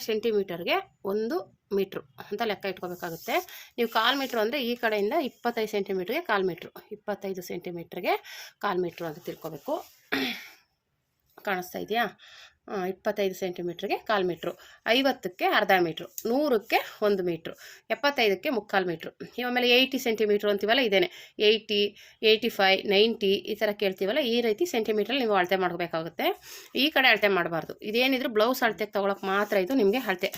ಸೆಂಟಿಮೀಟರ್ಗೆ 1 metre ಅಂತ ಲೆಕ್ಕ ಇಟ್ಕೋಬೇಕಾಗುತ್ತೆ. ನೀವು 1/4 ಮೀಟ್ರು ಅಂದರೆ ಈ ಕಡೆಯಿಂದ 25 ಸೆಂಟಿಮೀಟ್ರಿಗೆ 1/4 ಮೀಟ್ರು, 25 ಸೆಂಟಿಮೀಟ್ರಿಗೆ 1/4 ಮೀಟ್ರು ಅಂತ ತಿಳ್ಕೊಬೇಕು. ಕಾಣಿಸ್ತಾ ಇದೆಯಾ? 25 ಸೆಂಟಿಮೀಟ್ರಿಗೆ 1/4 ಮೀಟ್ರು, 50ಕ್ಕೆ ಅರ್ಧ ಮೀಟ್ರು, 100ಕ್ಕೆ 1 ಮೀಟ್ರು, 75ಕ್ಕೆ 3/4 ಮೀಟ್ರು. ಆಮೇಲೆ 80 ಸೆಂಟಿಮೀಟ್ರು ಅಂತೀವಲ್ಲ, ಇದೇನೆ 80, 85, 90 ಈ ಥರ ಕೇಳ್ತೀವಲ್ಲ, ಈ ರೀತಿ ಸೆಂಟಿಮೀಟ್ರಲ್ಲಿ ನೀವು ಅಳತೆ ಮಾಡಬೇಕಾಗುತ್ತೆ. ಈ ಕಡೆ ಅಳತೆ ಮಾಡಬಾರ್ದು. ಇದೇನಿದ್ರು ಬ್ಲೌಸ್ ಅಳತೆಗೆ ತೊಗೊಳಕ್ಕೆ ಮಾತ್ರ ಇದು ನಿಮಗೆ ಅಳತೆ.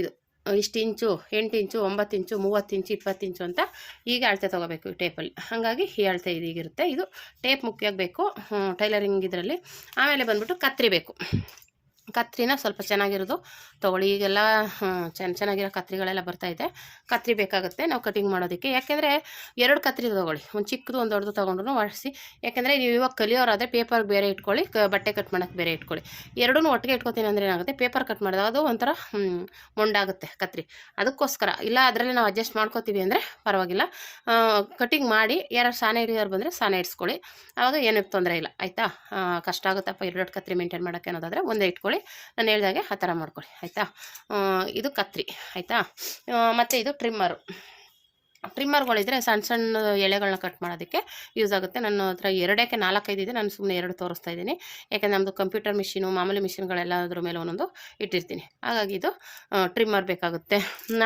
ಇದು ಇಷ್ಟು ಇಂಚು, 8 ಇಂಚು, 9 ಇಂಚು, 30 ಇಂಚು, 20 ಇಂಚು ಅಂತ ಈಗ ಅಳತೆ ತೊಗೋಬೇಕು ಈ ಟೇಪಲ್ಲಿ. ಹಾಗಾಗಿ ಈ ಅಳತೆ ಇದೀಗಿರುತ್ತೆ. ಇದು ಟೇಪ್ ಮುಖ್ಯವಾಗಿ ಬೇಕು ಟೈಲರಿಂಗ್ ಇದರಲ್ಲಿ. ಆಮೇಲೆ ಬಂದ್ಬಿಟ್ಟು ಕತ್ರಿ ಬೇಕು. ಕತ್ರಿನ ಸ್ವಲ್ಪ ಚೆನ್ನಾಗಿರೋದು ತೊಗೊಳ್ಳಿ. ಈಗೆಲ್ಲ ಚೆನ್ನಾಗಿರೋ ಕತ್ರಿಗಳೆಲ್ಲ ಬರ್ತಾಯಿದೆ. ಕತ್ರಿ ಬೇಕಾಗುತ್ತೆ ನಾವು ಕಟಿಂಗ್ ಮಾಡೋದಕ್ಕೆ. ಯಾಕೆಂದರೆ 2 ಕತ್ರಿ ತೊಗೊಳ್ಳಿ, ಒಂದು ಚಿಕ್ಕದು ಒಂದು ದೊಡ್ಡದು ತೊಗೊಂಡ್ರು ಮಾಡಿಸಿ. ಯಾಕೆಂದರೆ ನೀವು ಇವಾಗ ಕಲಿಯೋರಾದರೆ ಪೇಪರ್ಗೆ ಬೇರೆ ಇಟ್ಕೊಳ್ಳಿ, ಬಟ್ಟೆ ಕಟ್ ಮಾಡೋಕ್ಕೆ ಬೇರೆ ಇಟ್ಕೊಳ್ಳಿ. ಎರಡೂ ಒಟ್ಟಿಗೆ ಇಟ್ಕೊತೀನಿ ಅಂದರೆ ಏನಾಗುತ್ತೆ, ಪೇಪರ್ ಕಟ್ ಮಾಡಿದಾಗ ಅದು ಒಂಥರ ಮೊಂಡಾಗುತ್ತೆ ಕತ್ರಿ. ಅದಕ್ಕೋಸ್ಕರ ಇಲ್ಲ ಅದರಲ್ಲಿ ನಾವು ಅಡ್ಜಸ್ಟ್ ಮಾಡ್ಕೋತೀವಿ ಅಂದರೆ ಪರವಾಗಿಲ್ಲ. ಕಟಿಂಗ್ ಮಾಡಿ ಯಾರು ಸಾನೆ ಹಿಡಿಯೋರು ಬಂದರೆ ಸಾನೆ ಇಡ್ಸ್ಕೊಳ್ಳಿ, ಆವಾಗ ಏನಕ್ಕೆ ತೊಂದರೆ ಇಲ್ಲ. ಆಯಿತಾ? ಕಷ್ಟ ಆಗುತ್ತಪ್ಪ 2 ಕತ್ರಿ ಮೇಂಟೈನ್ ಮಾಡೋಕ್ಕೆ ಅನ್ನೋದಾದರೆ ಒಂದೇ ಇಟ್ಕೊಳ್ಳಿ. ನಾನು ಹೇಳ್ದಾಗೆ ಆ ಥರ ಮಾಡ್ಕೊಳ್ಳಿ. ಆಯಿತಾ? ಇದು ಕತ್ರಿ. ಆಯಿತಾ? ಮತ್ತು ಇದು ಟ್ರಿಮ್ಮರ್ಗಳಿದ್ರೆ ಸಣ್ಣ ಸಣ್ಣ ಎಳೆಗಳನ್ನ ಕಟ್ ಮಾಡೋದಕ್ಕೆ ಯೂಸ್ ಆಗುತ್ತೆ. ನನ್ನ ಹತ್ರ 2ಕ್ಕೆ 4-5 ಇದೆ. ನಾನು ಸುಮ್ಮನೆ 2 ತೋರಿಸ್ತಾ ಇದ್ದೀನಿ. ಯಾಕೆಂದರೆ ನಮ್ಮದು ಕಂಪ್ಯೂಟರ್ ಮಿಷಿನು, ಮಾಮೂಲಿ ಮಿಷಿನ್ಗಳೆಲ್ಲದ್ರ ಮೇಲೆ ಒಂದೊಂದು ಇಟ್ಟಿರ್ತೀನಿ. ಹಾಗಾಗಿ ಇದು ಟ್ರಿಮ್ಮರ್ ಬೇಕಾಗುತ್ತೆ.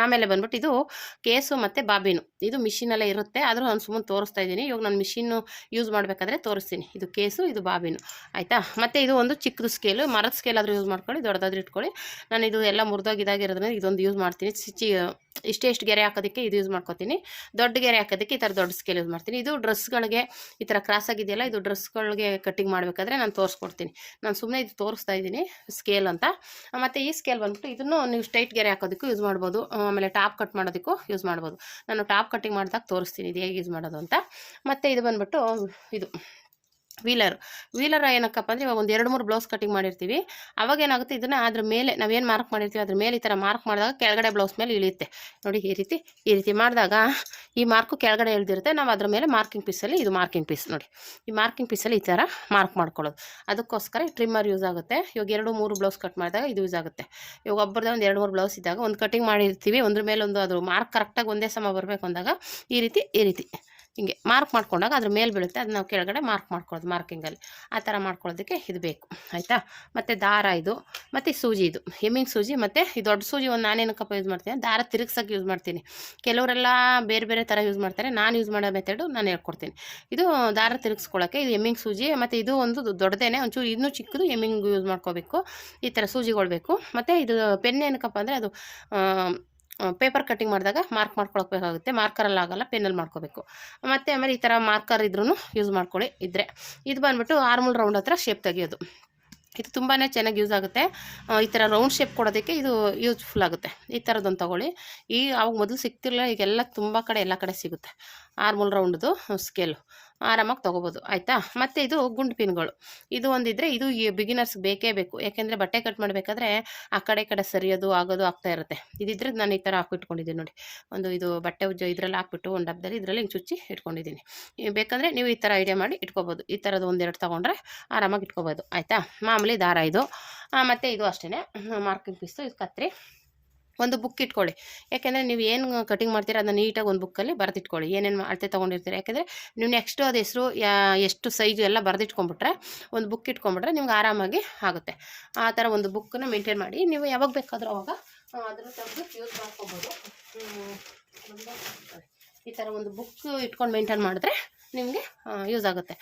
ಆಮೇಲೆ ಬಂದ್ಬಿಟ್ಟು ಇದು ಕೇಸು ಮತ್ತು ಬಾಬಿನು. ಇದು ಮಿಷಿನಲ್ಲೇ ಇರುತ್ತೆ, ಆದರೂ ನಾನು ಸುಮ್ಮನೆ ತೋರಿಸ್ತಾ ಇದ್ದೀನಿ. ಇವಾಗ ನಾನು ಮಿಷಿನ್ನು ಯೂಸ್ ಮಾಡಬೇಕಾದ್ರೆ ತೋರಿಸ್ತೀನಿ. ಇದು ಕೇಸು, ಇದು ಬಾಬಿನು. ಆಯಿತಾ? ಮತ್ತು ಇದು ಒಂದು ಚಿಕ್ಕದು ಸ್ಕೇಲು, ಮರದ ಸ್ಕೇಲ್ ಆದರೂ ಯೂಸ್ ಮಾಡ್ಕೊಳ್ಳಿ, ದೊಡ್ಡದಾದ್ರೂ ಇಟ್ಕೊಳ್ಳಿ. ನಾನು ಇದು ಎಲ್ಲ ಮುರಿದೋಗಿದಾಗಿರೋದ್ರಿಂದ ಇದೊಂದು ಯೂಸ್ ಮಾಡ್ತೀನಿ. ಇಷ್ಟು ಗೆರೆ ಹಾಕೋದಕ್ಕೆ ಇದು ಯೂಸ್ ಮಾಡ್ಕೊತೀನಿ. ದೊಡ್ಡ ಗೆರೆ ಹಾಕೋದಕ್ಕೆ ಈ ಥರ ದೊಡ್ಡ ಸ್ಕೇಲ್ ಯೂಸ್ ಮಾಡ್ತೀನಿ. ಇದು ಡ್ರೆಸ್ಗಳಿಗೆ ಈ ಥರ ಕ್ರಾಸ್ ಆಗಿದೆಯಲ್ಲ, ಇದು ಡ್ರೆಸ್ಗಳಿಗೆ ಕಟ್ಟಿಂಗ್ ಮಾಡಬೇಕಾದ್ರೆ ನಾನು ತೋರಿಸ್ಕೊಡ್ತೀನಿ. ನಾನು ಸುಮ್ಮನೆ ಇದು ತೋರಿಸ್ತಾ ಇದ್ದೀನಿ ಸ್ಕೇಲ್ ಅಂತ. ಮತ್ತು ಈ ಸ್ಕೇಲ್ ಬಂದ್ಬಿಟ್ಟು ಇದನ್ನು ನೀವು ಸ್ಟ್ರೈಟ್ ಗೆರೆ ಹಾಕೋದಕ್ಕೂ ಯೂಸ್ ಮಾಡ್ಬೋದು, ಆಮೇಲೆ ಟಾಪ್ ಕಟ್ ಮಾಡೋದಕ್ಕೂ ಯೂಸ್ ಮಾಡ್ಬೋದು. ನಾನು ಟಾಪ್ ಕಟ್ಟಿಂಗ್ ಮಾಡಿದಾಗ ತೋರಿಸ್ತೀನಿ ಇದು ಹೇಗೆ ಯೂಸ್ ಮಾಡೋದು ಅಂತ. ಮತ್ತು ಇದು ಬಂದ್ಬಿಟ್ಟು ಇದು ವೀಲರ್ ಏನಕ್ಕಪ್ಪ ಅಂದರೆ ಇವಾಗ ಒಂದು 2-3 ಬ್ಲೌಸ್ ಕಟಿಂಗ್ ಮಾಡಿರ್ತೀವಿ. ಅವಾಗ ಏನಾಗುತ್ತೆ, ಇದನ್ನು ಅದ್ರ ಮೇಲೆ ನಾವೇನು ಮಾರ್ಕ್ ಮಾಡಿರ್ತೀವಿ ಅದ್ರ ಮೇಲೆ ಈ ಥರ ಮಾರ್ಕ್ ಮಾಡಿದಾಗ ಕೆಳಗಡೆ ಬ್ಲೌಸ್ ಮೇಲೆ ಇಳಿಯುತ್ತೆ ನೋಡಿ. ಈ ರೀತಿ ಮಾಡಿದಾಗ ಈ ಮಾರ್ಕು ಕೆಳಗಡೆ ಇಳಿದಿರುತ್ತೆ. ನಾವು ಅದ್ರ ಮೇಲೆ ಮಾರ್ಕಿಂಗ್ ಪೀಸಲ್ಲಿ, ಇದು ಮಾರ್ಕಿಂಗ್ ಪೀಸ್ ನೋಡಿ, ಈ ಮಾರ್ಕಿಂಗ್ ಪೀಸಲ್ಲಿ ಈ ಥರ ಮಾರ್ಕ್ ಮಾಡ್ಕೊಳ್ಳೋದು. ಅದಕ್ಕೋಸ್ಕರ ಟ್ರಿಮ್ಮರ್ ಯೂಸ್ ಆಗುತ್ತೆ. ಇವಾಗ 2-3 ಬ್ಲೌಸ್ ಕಟ್ ಮಾಡಿದಾಗ ಇದು ಯೂಸ್ ಆಗುತ್ತೆ. ಇವಾಗ ಒಬ್ಬರದೇ ಒಂದು 2-3 ಬ್ಲೌಸ್ ಇದ್ದಾಗ ಒಂದು ಕಟಿಂಗ್ ಮಾಡಿರ್ತೀವಿ, ಒಂದ್ರ ಮೇಲೆ ಒಂದು ಅದು ಮಾರ್ಕ್ ಕರೆಕ್ಟಾಗಿ ಒಂದೇ ಸಮ ಬರಬೇಕು ಅಂದಾಗ ಈ ರೀತಿ ಹಿಂಗೆ ಮಾರ್ಕ್ ಮಾಡ್ಕೊಂಡಾಗ ಅದ್ರ ಮೇಲೆ ಬೀಳುತ್ತೆ. ಅದು ನಾವು ಕೆಳಗಡೆ ಮಾರ್ಕ್ ಮಾಡ್ಕೊಳ್ಳೋದು ಮಾರ್ಕಿಂಗಲ್ಲಿ. ಆ ಥರ ಮಾಡ್ಕೊಳ್ಳೋದಕ್ಕೆ ಇದು ಬೇಕು. ಆಯಿತಾ? ಮತ್ತು ದಾರ ಇದು, ಮತ್ತು ಸೂಜಿ, ಇದು ಹೆಮ್ಮಿಂಗ್ ಸೂಜಿ. ಮತ್ತು ಈ ದೊಡ್ಡ ಸೂಜಿ ಒಂದು ನಾನೇನಕ್ಕಪ್ಪ ಯೂಸ್ ಮಾಡ್ತೀನಿ, ದಾರ ತಿರುಗ್ಸೋಕ್ಕೆ ಯೂಸ್ ಮಾಡ್ತೀನಿ. ಕೆಲವರೆಲ್ಲ ಬೇರೆ ಥರ ಯೂಸ್ ಮಾಡ್ತಾರೆ. ನಾನು ಯೂಸ್ ಮಾಡೋ ಮೆಥಡು ನಾನು ಹೇಳ್ಕೊಡ್ತೀನಿ. ಇದು ದಾರ ತಿರುಗಿಸ್ಕೊಳ್ಳೋಕ್ಕೆ ಇದು ಹೆಮ್ಮಿಂಗ್ ಸೂಜಿ. ಮತ್ತು ಇದು ಒಂದು ದೊಡ್ಡದೇನೆ, ಒಂಚೂರು ಇನ್ನೂ ಚಿಕ್ಕದು ಹೆಮ್ಮಿಂಗ್ ಯೂಸ್ ಮಾಡ್ಕೋಬೇಕು. ಈ ಥರ ಸೂಜಿಗಳು ಬೇಕು. ಮತ್ತು ಇದು ಪೆನ್ ಏನಕ್ಕಪ್ಪ ಅಂದರೆ ಅದು ಪೇಪರ್ ಕಟ್ಟಿಂಗ್ ಮಾಡಿದಾಗ ಮಾರ್ಕ್ ಮಾಡ್ಕೊಳಬೇಕಾಗುತ್ತೆ. ಮಾರ್ಕರಲ್ಲಿ ಆಗಲ್ಲ, ಪೆನ್ನಲ್ಲಿ ಮಾಡ್ಕೋಬೇಕು. ಮತ್ತು ಆಮೇಲೆ ಈ ಥರ ಮಾರ್ಕರ್ ಇದ್ರೂ ಯೂಸ್ ಮಾಡ್ಕೊಳ್ಳಿ ಇದ್ದರೆ. ಇದು ಬಂದ್ಬಿಟ್ಟು ಆರ್ಮೂಲ್ ರೌಂಡ್ ಹತ್ರ ಶೇಪ್ ತೆಗೆಯೋದು. ಇದು ತುಂಬಾ ಚೆನ್ನಾಗಿ ಯೂಸ್ ಆಗುತ್ತೆ. ಈ ಥರ ರೌಂಡ್ ಶೇಪ್ ಕೊಡೋದಕ್ಕೆ ಇದು ಯೂಸ್ಫುಲ್ ಆಗುತ್ತೆ. ಈ ಥರದ್ದೊಂದು ತೊಗೊಳ್ಳಿ. ಅವಾಗ ಮೊದಲು ಸಿಗ್ತಿರಲಿಲ್ಲ, ಈಗೆಲ್ಲ ತುಂಬ ಕಡೆ ಎಲ್ಲ ಕಡೆ ಸಿಗುತ್ತೆ. ಆರ್ಮೂಲ್ ರೌಂಡ್ದು ಸ್ಕೇಲು ಆರಾಮಾಗಿ ತೊಗೋಬೋದು. ಆಯಿತಾ? ಮತ್ತು ಇದು ಗುಂಡು ಪಿನ್ಗಳು, ಇದು ಒಂದಿದ್ರೆ ಇದು ಬಿಗಿನರ್ಸ್ಗೆ ಬೇಕೇ ಬೇಕು. ಯಾಕೆಂದರೆ ಬಟ್ಟೆ ಕಟ್ ಮಾಡಬೇಕಾದ್ರೆ ಆ ಕಡೆ ಸರಿಯೋದು ಆಗೋದು ಆಗ್ತಾ ಇರುತ್ತೆ. ಇದಿದ್ರೆ ನಾನು ಈ ಥರ ಹಾಕಿಟ್ಕೊಂಡಿದ್ದೀನಿ ನೋಡಿ. ಒಂದು ಇದು ಬಟ್ಟೆ ಉಜ್ಜೋ ಇದರಲ್ಲಿ ಹಾಕ್ಬಿಟ್ಟು ಒಂದು ಡಬ್ಬದಲ್ಲಿ ಇದರಲ್ಲಿ ಹಿಂಗೆ ಚುಚ್ಚಿ ಇಟ್ಕೊಂಡಿದ್ದೀನಿ. ಬೇಕಂದರೆ ನೀವು ಈ ಥರ ಐಡಿಯಾ ಮಾಡಿ ಇಟ್ಕೋಬೋದು. ಈ ಥರದ್ದು 1-2 ತೊಗೊಂಡ್ರೆ ಆರಾಮಾಗಿ ಇಟ್ಕೋಬೋದು. ಆಯಿತಾ? ಮಾಮೂಲಿ ದಾರ ಇದು. ಮತ್ತು ಇದು ಅಷ್ಟೇ ಮಾರ್ಕಿಂಗ್ ಪೀಸು. ಇದು ಕತ್ರಿ. ಒಂದು ಬುಕ್ ಇಟ್ಕೊಳ್ಳಿ. ಯಾಕೆಂದರೆ ನೀವು ಏನು ಕಟಿಂಗ್ ಮಾಡ್ತೀರಾ ಅದನ್ನ ನೀಟಾಗಿ ಒಂದು ಬುಕ್ಕಲ್ಲಿ ಬರೆದಿಟ್ಕೊಳ್ಳಿ, ಏನೇನು ಅಳತೆ ತೊಗೊಂಡಿರ್ತೀರ. ಯಾಕೆಂದರೆ ನೀವು ನೆಕ್ಸ್ಟು ಅದು ಹೆಸರು ಎಷ್ಟು ಸೈಜು ಎಲ್ಲ ಬರೆದಿಟ್ಕೊಂಡ್ಬಿಟ್ರೆ, ಒಂದು ಬುಕ್ ಇಟ್ಕೊಂಡ್ಬಿಟ್ರೆ ನಿಮ್ಗೆ ಆರಾಮಾಗಿ ಆಗುತ್ತೆ. ಆ ಥರ ಒಂದು ಬುಕ್ಕನ್ನು ಮೇಂಟೈನ್ ಮಾಡಿ ನೀವು ಯಾವಾಗ ಬೇಕಾದರೂ ಅವಾಗ ಅದನ್ನು ತೆಗೆದು ಯೂಸ್ ಮಾಡ್ಕೊಬೋದು. ಈ ಥರ ಒಂದು ಬುಕ್ ಇಟ್ಕೊಂಡು ಮೇಂಟೈನ್ ಮಾಡಿದ್ರೆ ನಿಮಗೆ ಯೂಸ್ ಆಗುತ್ತೆ.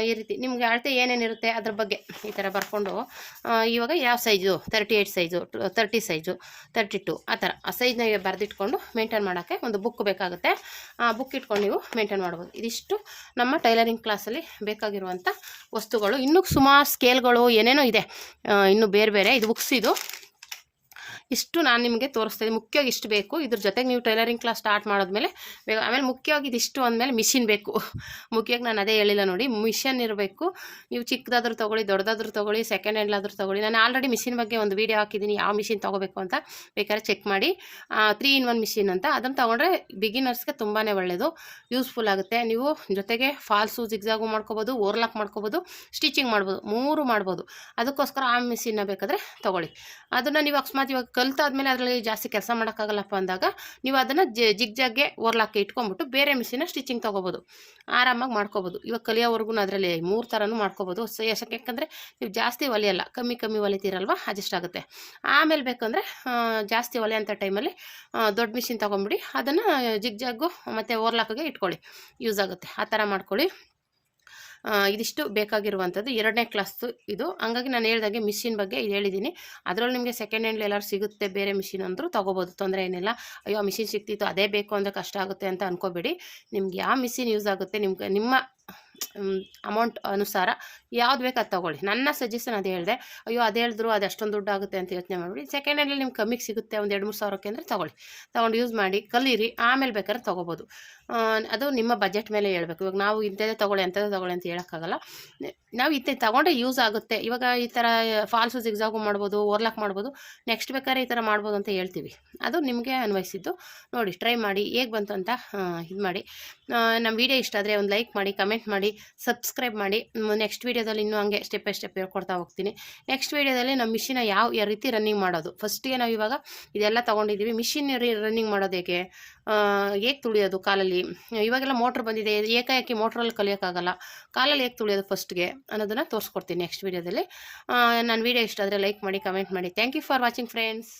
ಈ ರೀತಿ ನಿಮಗೆ ಅಳತೆ ಏನೇನಿರುತ್ತೆ ಅದ್ರ ಬಗ್ಗೆ ಈ ಥರ ಬರ್ಕೊಂಡು ಇವಾಗ ಯಾವ ಸೈಜು 38 ಸೈಜು, 30 ಸೈಜು, 32 ಆ ಥರ ಆ ಸೈಜ್ನ ಬರೆದಿಟ್ಕೊಂಡು ಮೇಂಟೈನ್ ಮಾಡೋಕ್ಕೆ ಒಂದು ಬುಕ್ ಬೇಕಾಗುತ್ತೆ. ಆ ಬುಕ್ ಇಟ್ಕೊಂಡು ನೀವು ಮೇಂಟೈನ್ ಮಾಡ್ಬೋದು. ಇದಿಷ್ಟು ನಮ್ಮ ಟೈಲರಿಂಗ್ ಕ್ಲಾಸಲ್ಲಿ ಬೇಕಾಗಿರುವಂಥ ವಸ್ತುಗಳು. ಇನ್ನೂ ಸುಮಾರು ಸ್ಕೇಲ್ಗಳು ಏನೇನೋ ಇದೆ, ಇನ್ನೂ ಬೇರೆ ಇದು ಬುಕ್ಸ್. ಇದು ಇಷ್ಟು ನಾನು ನಿಮಗೆ ತೋರಿಸ್ತೀನಿ. ಮುಖ್ಯವಾಗಿ ಇಷ್ಟು ಬೇಕು. ಇದ್ರ ಜೊತೆಗೆ ನೀವು ಟೈಲರಿಂಗ್ ಕ್ಲಾಸ್ ಸ್ಟಾರ್ಟ್ ಮಾಡಿದ್ಮೇಲೆ ಆಮೇಲೆ ಮುಖ್ಯವಾಗಿ ಇದಿಷ್ಟು ಅಂದಮೇಲೆ ಮಿಷಿನ್ ಬೇಕು. ಮುಖ್ಯವಾಗಿ ನಾನು ಅದೇ ಹೇಳಿಲ್ಲ ನೋಡಿ, ಮಿಷನ್ ಇರಬೇಕು. ನೀವು ಚಿಕ್ಕದಾದ್ರೂ ತೊಗೊಳ್ಳಿ, ದೊಡ್ಡದಾದ್ರೂ ತೊಗೊಳ್ಳಿ, ಸೆಕೆಂಡ್ ಹ್ಯಾಂಡ್ಲಾದ್ರೂ ತೊಗೊಳ್ಳಿ. ನಾನು ಆಲ್ರೆಡಿ ಮಿಷಿನ್ ಬಗ್ಗೆ ಒಂದು ವೀಡಿಯೋ ಹಾಕಿದ್ದೀನಿ, ಯಾವ ಮಿಷಿನ್ ತೊಗೋಬೇಕು ಅಂತ ಬೇಕಾದ್ರೆ ಚೆಕ್ ಮಾಡಿ. 3-in-1 ಮಿಷಿನ್ ಅಂತ, ಅದನ್ನು ತೊಗೊಂಡ್ರೆ ಬಿಗಿನರ್ಸ್ಗೆ ತುಂಬಾ ಒಳ್ಳೆಯದು, ಯೂಸ್ಫುಲ್ ಆಗುತ್ತೆ. ನೀವು ಜೊತೆಗೆ ಫಾಲ್ಸು ಜಿಗ್ಜಾಗು ಮಾಡ್ಕೋಬೋದು, ಓವರ್ಲಾಕ್ ಮಾಡ್ಕೋಬೋದು, ಸ್ಟಿಚಿಂಗ್ ಮಾಡ್ಬೋದು, 3 ಮಾಡ್ಬೋದು. ಅದಕ್ಕೋಸ್ಕರ ಆ ಮಿಷಿನ್ನ ಬೇಕಾದರೆ ತೊಗೊಳ್ಳಿ. ಅದನ್ನು ನೀವು ಅಕಸ್ಮಾತ್ ಇವಾಗ ಕಲ್ತಾದ್ಮೇಲೆ ಅದರಲ್ಲಿ ಜಾಸ್ತಿ ಕೆಲಸ ಮಾಡೋಕ್ಕಾಗಲ್ಲಪ್ಪ ಅಂದಾಗ ನೀವು ಅದನ್ನು ಜಿಗ್ಜಾಗ್ಗೆ ಓರ್ಲಾಕೆ ಇಟ್ಕೊಂಡ್ಬಿಟ್ಟು ಬೇರೆ ಮಿಷಿನ ಸ್ಟಿಚಿಂಗ್ ತೊಗೋಬೋದು, ಆರಾಮಾಗಿ ಮಾಡ್ಕೋಬೋದು. ಇವಾಗ ಕಲಿಯೋವರೆಗೂ ಅದರಲ್ಲಿ 3 ಥರನೂ ಮಾಡ್ಕೋಬೋದು. ಯಾಕಂದರೆ ನೀವು ಜಾಸ್ತಿ ಹೊಲಿಯಲ್ಲ, ಕಮ್ಮಿ ಕಮ್ಮಿ ಹೊಲಿತೀರಲ್ವ, ಅಡ್ಜಸ್ಟ್ ಆಗುತ್ತೆ. ಆಮೇಲೆ ಬೇಕಂದರೆ ಜಾಸ್ತಿ ಹೊಲಿಯೋಂಥ ಟೈಮಲ್ಲಿ ದೊಡ್ಡ ಮಿಷಿನ್ ತೊಗೊಂಬಿಡಿ, ಅದನ್ನು ಜಿಗ್ಜಾಗು ಮತ್ತು ಓರ್ಲಾಕಿಗೆ ಇಟ್ಕೊಳ್ಳಿ, ಯೂಸ್ ಆಗುತ್ತೆ. ಆ ಥರ ಮಾಡ್ಕೊಳ್ಳಿ. ಇದಿಷ್ಟು ಬೇಕಾಗಿರುವಂಥದ್ದು 2ನೇ ಕ್ಲಾಸ್ದು ಇದು. ಹಂಗಾಗಿ ನಾನು ಹೇಳ್ದಾಗೆ ಮಿಷಿನ್ ಬಗ್ಗೆ ಇದು ಹೇಳಿದ್ದೀನಿ. ಅದರಲ್ಲಿ ನಿಮಗೆ ಸೆಕೆಂಡ್ ಹ್ಯಾಂಡ್ಲಿ ಎಲ್ಲರೂ ಸಿಗುತ್ತೆ ಬೇರೆ ಮಿಷಿನ್ ಅಂದರೂ ತೊಗೋಬೋದು, ತೊಂದರೆ ಏನಿಲ್ಲ. ಅಯ್ಯೋ ಮಿಷಿನ್ ಸಿಕ್ತಿತ್ತು ಅದೇ ಬೇಕು ಅಂದರೆ ಕಷ್ಟ ಆಗುತ್ತೆ ಅಂತ ಅಂದ್ಕೋಬೇಡಿ. ನಿಮ್ಗೆ ಯಾವ ಮಿಷಿನ್ ಯೂಸ್ ಆಗುತ್ತೆ ನಿಮ್ಮ ಅಮೌಂಟ್ ಅನುಸಾರ ಯಾವ್ದು ಬೇಕು ಅದು ತೊಗೊಳ್ಳಿ. ನನ್ನ ಸಜೆಷನ್ ಅದು ಹೇಳಿದೆ. ಅಯ್ಯೋ ಅದು ಹೇಳಿದ್ರು ಅದು ಅಷ್ಟೊಂದು ದುಡ್ಡು ಆಗುತ್ತೆ ಅಂತ ಯೋಚನೆ ಮಾಡಿಬಿಡಿ. ಸೆಕೆಂಡ್ ಹ್ಯಾಂಡಲ್ಲಿ ನಿಮ್ಗೆ ಕಮ್ಮಿಗೆ ಸಿಗುತ್ತೆ, ಒಂದು 2-3 ಸಾವಿರಕ್ಕೆ ಅಂದರೆ ತೊಗೊಂಡು ಯೂಸ್ ಮಾಡಿ, ಕಲೀರಿ, ಆಮೇಲೆ ಬೇಕಾದ್ರೆ ತೊಗೋಬೋದು. ಅದು ನಿಮ್ಮ ಬಜೆಟ್ ಮೇಲೆ ಹೇಳ್ಬೇಕು. ಇವಾಗ ನಾವು ಇಂಥದ್ದೇ ತೊಗೊಳ್ಳಿ ಅಂಥದ್ದೇ ತೊಗೊಳ್ಳಿ ಅಂತ ಹೇಳೋಕ್ಕಾಗಲ್ಲ. ನಾವು ತೊಗೊಂಡ್ರೆ ಯೂಸ್ ಆಗುತ್ತೆ. ಇವಾಗ ಈ ಥರ ಫಾಲ್ಸು ಜಿಗ್ಜಾಗು ಮಾಡ್ಬೋದು, ಓರ್ಲಾಕ್ ಮಾಡ್ಬೋದು, ನೆಕ್ಸ್ಟ್ ಬೇಕಾದ್ರೆ ಈ ಥರ ಮಾಡ್ಬೋದು ಅಂತ ಹೇಳ್ತೀವಿ. ಅದು ನಿಮಗೆ ಅನ್ವಯಿಸಿದ್ದು. ನೋಡಿ, ಟ್ರೈ ಮಾಡಿ, ಹೇಗೆ ಬಂತು ಅಂತ ಇದು ಮಾಡಿ. ನಮ್ಮ ವಿಡಿಯೋ ಇಷ್ಟ ಆದರೆ ಒಂದು ಲೈಕ್ ಮಾಡಿ, ಕಮೆಂಟ್ ಮಾಡಿ, ಸಬ್ಸ್ಕ್ರೈಬ್ ಮಾಡಿ. ನೆಕ್ಸ್ಟ್ ವೀಡಿಯೋದಲ್ಲಿ ಇನ್ನೂ ಹಂಗೆ ಸ್ಟೆಪ್ ಬೈ ಸ್ಟೆಪ್ ಹೇಳ್ಕೊಡ್ತಾ ಹೋಗ್ತೀನಿ. ನೆಕ್ಸ್ಟ್ ವೀಡಿಯೋದಲ್ಲಿ ನಮ್ಮ ಮಿಷಿನ ಯಾವ ರೀತಿ ರನ್ನಿಂಗ್ ಮಾಡೋದು, ಫಸ್ಟಿಗೆ ನಾವು ಇವಾಗ ಇದೆಲ್ಲ ತೊಗೊಂಡಿದ್ದೀವಿ. ಮಿಷಿನ್ ರನ್ನಿಂಗ್ ಮಾಡೋದು ಹೇಗೆ ತುಳಿಯೋದು ಕಾಲಲ್ಲಿ, ಇವಾಗೆಲ್ಲ ಮೋಟ್ರ್ ಬಂದಿದೆ, ಏಕಾಏಕಿ ಮೋಟ್ರಲ್ಲಿ ಕಲಿಯೋಕ್ಕಾಗಲ್ಲ, ಕಾಲಲ್ಲಿ ಹೇಗೆ ತುಳಿಯೋದು ಫಸ್ಟ್ಗೆ ಅನ್ನೋದನ್ನು ತೋರಿಸ್ಕೊಡ್ತೀನಿ ನೆಕ್ಸ್ಟ್ ವೀಡಿಯೋದಲ್ಲಿ. ನನ್ನ ವೀಡಿಯೋ ಇಷ್ಟ ಆದರೆ ಲೈಕ್ ಮಾಡಿ, ಕಮೆಂಟ್ ಮಾಡಿ. Thank you for watching friends.